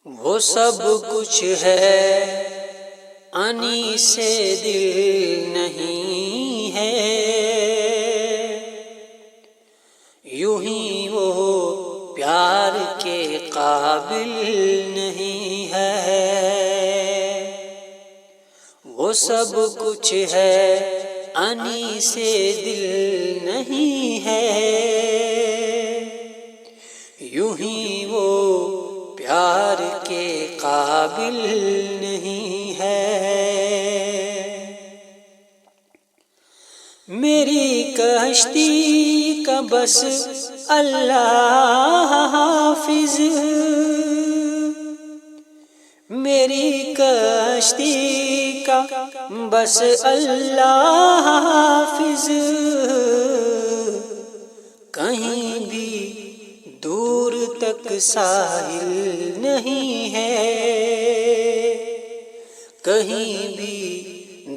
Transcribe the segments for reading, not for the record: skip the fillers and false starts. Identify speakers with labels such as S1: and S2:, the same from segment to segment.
S1: وہ سب کچھ ہے انی سے دل نہیں ہے، یوں ہی وہ پیار کے قابل نہیں ہے۔ وہ سب کچھ ہے انی سے دل نہیں ہے، یوں ہی وہ پیار کے قابل نہیں ہے۔ میری کشتی کا بس اللہ حافظ، میری کشتی کا بس اللہ حافظ، کہیں بھی دور تک ساحل نہیں ہے، کہیں بھی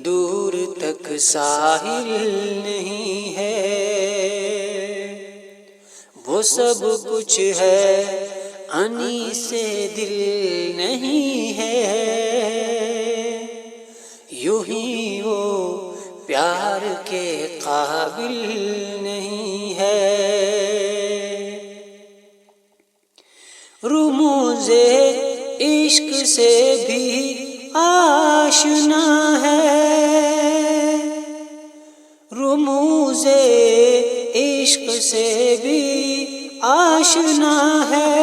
S1: دور تک ساحل نہیں ہے۔ وہ سب کچھ ہے انی سے دل نہیں ہے، یوں ہی وہ پیار کے قابل نہیں ہے۔ رموز عشق سے بھی آشنا ہے، رموز عشق سے بھی آشنا ہے۔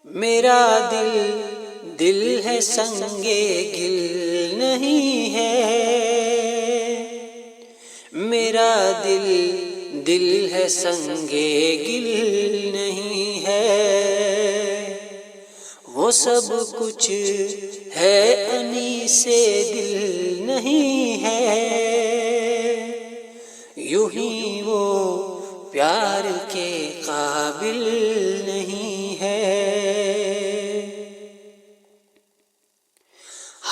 S1: میرا دل ہے سنگے گل نہیں ہے، میرا دل ہے سنگے گل نہیں ہے۔ وہ سب کچھ ہے انی سے دل نہیں ہے، یوں ہی وہ پیار کے قابل نہیں ہے۔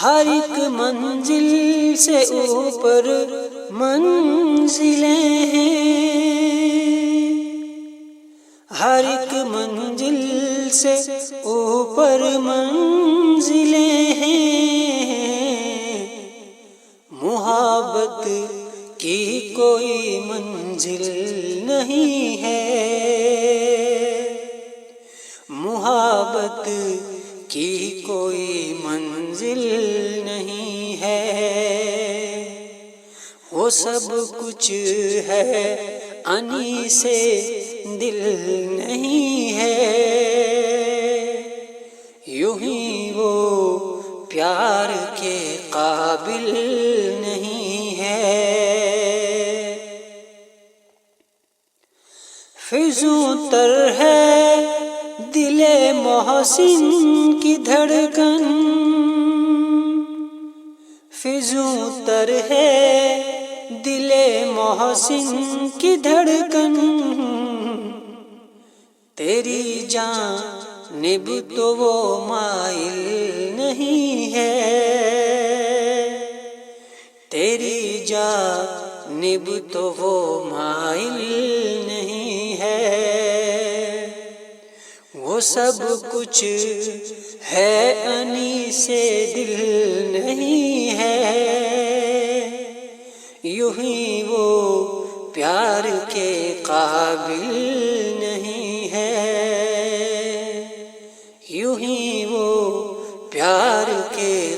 S1: ہر ایک منزل سے اوپر منزلیں ہیں، ہر ایک منزل سے اوپر منزلیں ہیں۔ محبت کی کوئی منزل نہیں ہے، محبت کی کوئی منزل نہیں ہے۔ وہ سب کچھ ہے انی سے دل نہیں ہے، یوں ہی وہ پیار کے قابل نہیں ہے۔ فزوں تر ہے دل محسن کی دھڑکن، فزوں تر ہے دل محسن کی دھڑکن، تیری جانب تو وہ مائل نہیں ہے، تیری جانب تو وہ مائل نہیں ہے۔ وہ سب کچھ ہے انی سے دل نہیں ہے، یوں ہی وہ پیار کے قابل نہیں ہے، یوں ہی وہ پیار کے